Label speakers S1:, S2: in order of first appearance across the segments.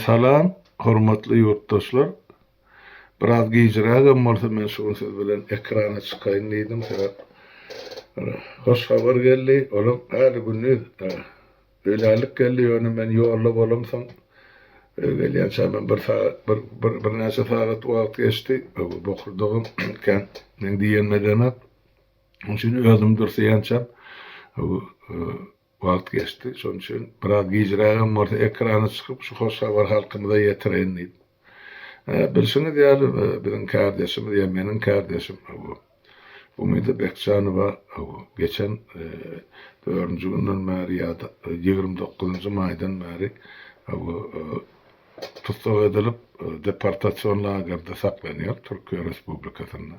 S1: Salam, hormatly yurtdaşlar. Biraz giyjirägem bolsa men şu söz bilen ekrana çykaýyn diýdim. Hoş habar geldi. Olam häli günni öýlälik geldi. Ýöne men ýolla bolamsaň. Gelýän çämen bir näçe saat wagt geçdi. Bokurdugym kan men diýenmeden şonu özüm dursaýançam. Wagt geçdi. Şoň üçin biraz giyjirägem bolsa ekrana çykyp şu hoş habar halkymyza ýetireýin diýdim. Bilşini diýär, biziň kardeşim diýär, meniň kardeşim Umida Bekçanowa geçen 4-nji günden bäri ýa-da 29-njy maýdan bäri tutuk edilip deportasiýon lagerinde saklanýar Türkiýe Respublikasynda.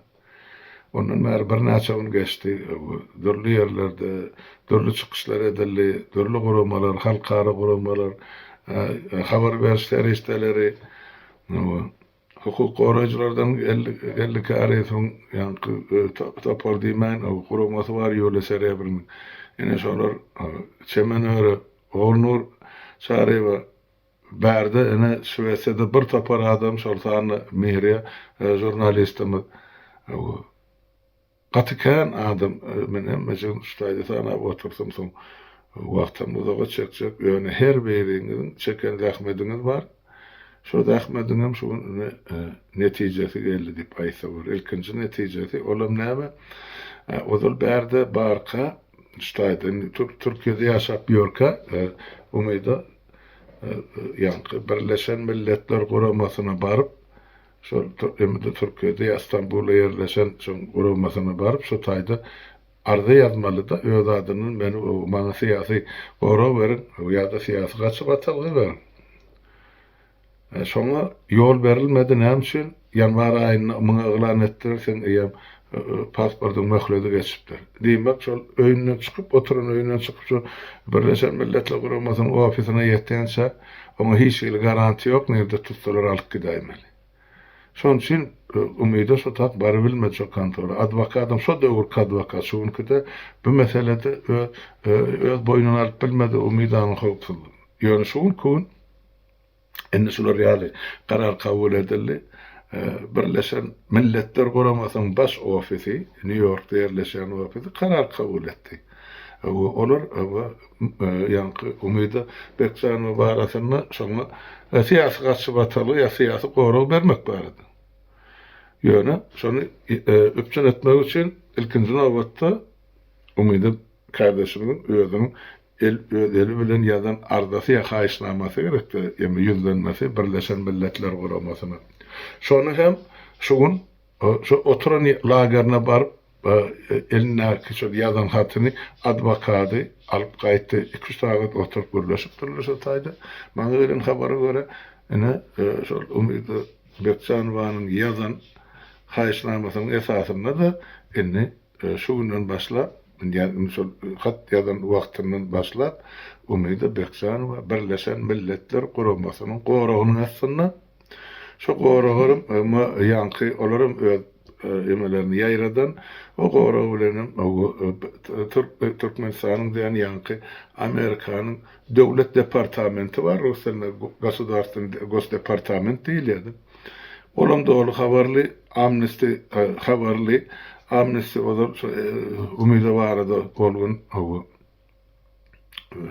S1: Ondan bäri bir näçe gün geçdi. Dörli ýerlerde dörli çykyşlar edildi, dörli guramalar, halkara guramalar, habar berişler isteleri, hukuk goraýjylardan geldi käreýän tapar diýmän, guramasy bar ýöle serebirin. Ene şolar Çemenöre, Olnur, Çarewa bärde ene Şüwesede bir tapar adam şolsany mehriýe jurnalistimiz gatykan adam menen mejen şutaýdy sana otursam soň wagtymyza geçecek ýöne her biriňiziň çeken rahmetiňiz bar. Şu rahmetiňem şu netijesi geldi diýip aýtsa bar. Ilkinji netijesi olam näme? Ozal bärde barka şutaýdy Türkiýede ýaşap ýörkä umyda ýa-ni Birleşen Milletler Guramasyna baryp şol Türkiýede Istanbulda ýerleşen şu guramasyna baryp şu taýda arda ýazmaly da öz adyny meni syýasy gora berin ýa-da syýasy gaçyp atalgy berin. Şoňa ýol berilmedi näme üçin? Ýanwar aýyna myňa eglan etdirsen eýem pasportyň möhledi geçipdir. Diýmek şol öýünden çykyp oturan öýünden çykyp şu Birleşen Milletler Guramasynyň ofisyna ýetdençe oňa hiç bir garanti ýok, nerede tutsalar alyp gidäýmeli. Şoň üçin umyda şu tak bary bilmedi şu kontora. Adwokatym şu döwür adwokat şuňkide bu meselede öz boýnuny alyp bilmedi umydany howpsuzlygy. Ýöne şuň enne şular ýaly karar kabul edildi. Birleşen Milletler Guramasynyň baş ofisi, New York'ta ýerleşen ofisi karar kabul etdi. Olar ýa-ni Umida Bekçanowa barasyna şoňa syýasy gaçyp ataly ýa syýasy gowrak bermek barady. Ýöne şonu öpçen etmek üçin ilkinji nowbatda Umida kardeşimiň özüniň eli bilen ýazan ardasy ýa haýyşnamasy gerekdi. Ýa-ni ýüzlenmesi Birleşen Milletler Guramasyna. Şonu hem şugun şu oturan lagerine barıp eline şu ýazan hatyny adwokaty alyp gaýtdy. 2-3 saat oturup görüşip taýda. Maňa gelen habara göre ene şol Umida Bekçanowanyň ýazan haýyşnamasynyň esasynda da enne şu günden başlap ýani şol hat ýazan wagtyndan başlap Umida Bekçanowa Birleşen Milletler Guramasynyň goragynyň aslynda şu goragym ýanky olaram öz emelerini ýaýradan o gorag bilen Türkmenistanyň diýen ýanky Amerikanyň döwlet departamenti bar, Russiýanyň Gos departamenti diýilýär. Olam dogry habarly Amnesty ozal Umida barada bolgun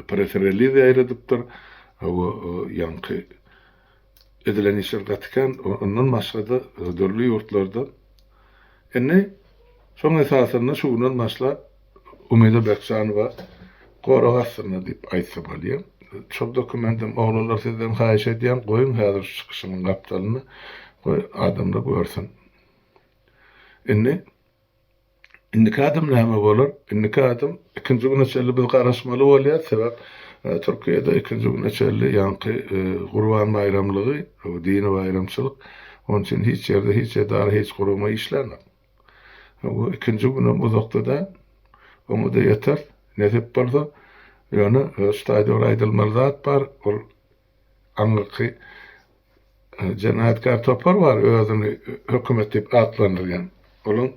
S1: preferenli ýaýradypdyr. Ýanky edilen işler gatkan ondan başlady dörli ýurtlarda. Enne şoň esasynda şuňdan başlap Umida Bekçanowa goragasyna diýip aýtsa bolýar. Çok dokumentim oglanlar sizden haýyş edýän goýun häzir çykyşynyň gapdalyny adamda görsin. Indi kadym näme bolar? Indi kadym ikinji güne çelli biz garaşmaly bolýar. Sebäp Türkiýede ikinji güne çelli ýanky Gurban bayramlygy, dini bayramçylyk. Onun üçin hiç ýerde hiç edar hiç gurama işlenmek. Bu ikinji güne uzakda onu da yeter. Netip bolsa ýöne ştaýda aýdylmaly zat bar. Ol anlaky jenaýatkar topar bar özüni hökümet diýip atlandyrýan. Olum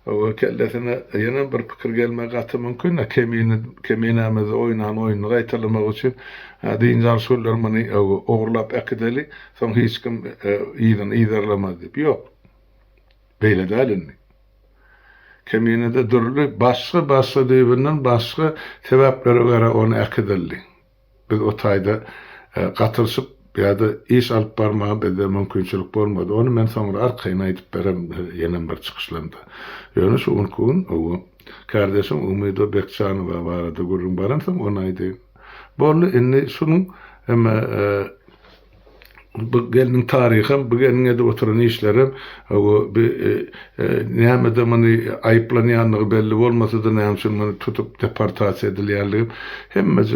S1: o kellesine yana bir pikir gelme gatı mümkün. Keminämizi oynan oyunu gaýtarlamak üçin diýinler şollar meni ogurlap akydely, soň hiç kim ýygyny ýydarlamaz diýip. Ýok. Beýle dälini. Keminede durly başga diýibinden başga sebeplere göre onu akydely. Biz o taýda gatyrşyp ýa-da iş alyp barmagy bizde mümkinçilik bolmady. Onu men soňra arkaýyna aýdyp berem ýene bir çykyşlarymda. Ýöne şu gün o kardeşim Umido Bekçanowa barada gurrun baramsam onu aýdy. Bolly indi şunun hem bu gelinin tarihim, bu gelinin edip oturan işlerim, o bir näme meni aýyplanýanlygy belli bolmasa da näme şun meni tutup deportasiýa edilýänligim hemmesi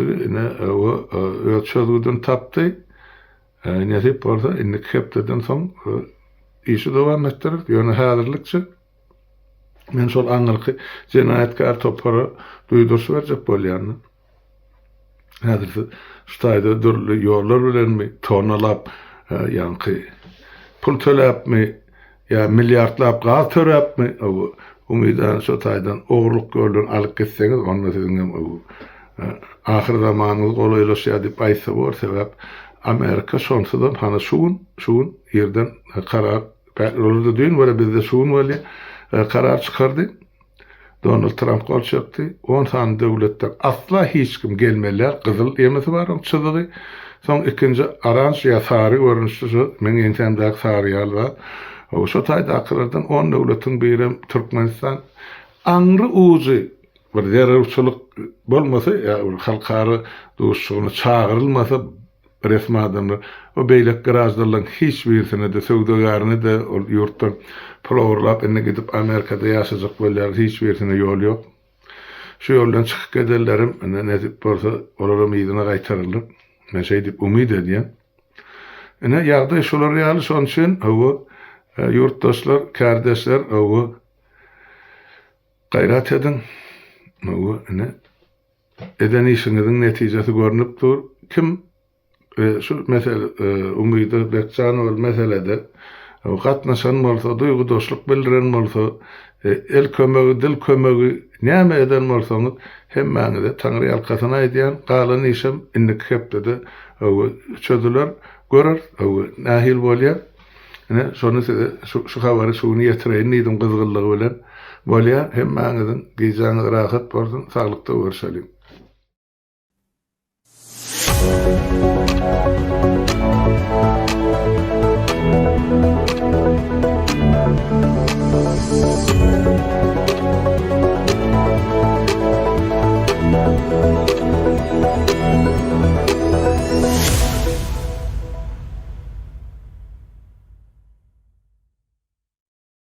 S1: o ölçüden tapdy. Nädip bolsa indi hepden soň işi dowam etdirip ýöne häzirlikçi men şol aňyrky jenaýatkar topara duýdurşy berjek bolýan. Häzir şu taýda durly ýollar bilenmi tonalap ýa-ni pul töläpmi ýa milliardlap gaz töläpmi o umydan şu taýdan ogurluk gördün alyp getseňiz onda siziň ahir zamanyňyz golaýlaşýar diýip aýtsa bor sebäp Amerika şonsudan hana şuun ýerden karar olurdu diýin we bizde şuun weli karar çykardy. Donald Trump gol çekdi. 10 tane döwletden asla hiç kim gelmeler. Gyzyl ýemesi bar, çyzygy. Soň ikinji aranж ýa sary görünüşdi. Men ýentemde sary ýaly. O şu taýda akyrdan 10 döwletiň biri Türkmenistan aňry uzy bir derewçilik bolmasa ýa halkary dostlugyna çağırylmasa resmi adamlar o beýlek garajlarlaryň hiç birisine de söwdegaryny da ol ýurtdan pulawrlap enne gidip Amerikada ýaşajak bolýar hiç birisine ýol ýok. Şu ýoldan çykyp giderlerim nädip bolsa olara meýdana gaýtaryldyr. Men şeý diýip umyd edýän. Ene ýagdaý şolar ýaly şoň üçin o ýurtdaşlar, kardeşler o gaýrat edin. O ene eden işiniziň netijesi görünüp dur. Kim şu mesele Umido Bekçanow meselede gatnaşan bolsa, duýgudaşlyk bildiren bolsa, el kömegi, dil kömegi näme eden bolsaňyz hemmäňize Taňry ýalkasyna aýdýan galan işim indik hepde çözüler görür, nähil bolýar. Ene şonu şu habary şuny ýetireýin diýdim gyzgynlygy bilen bolýar. Hemmäňiziň gyýjanyň rahat bolsun, saglykda görüşelim.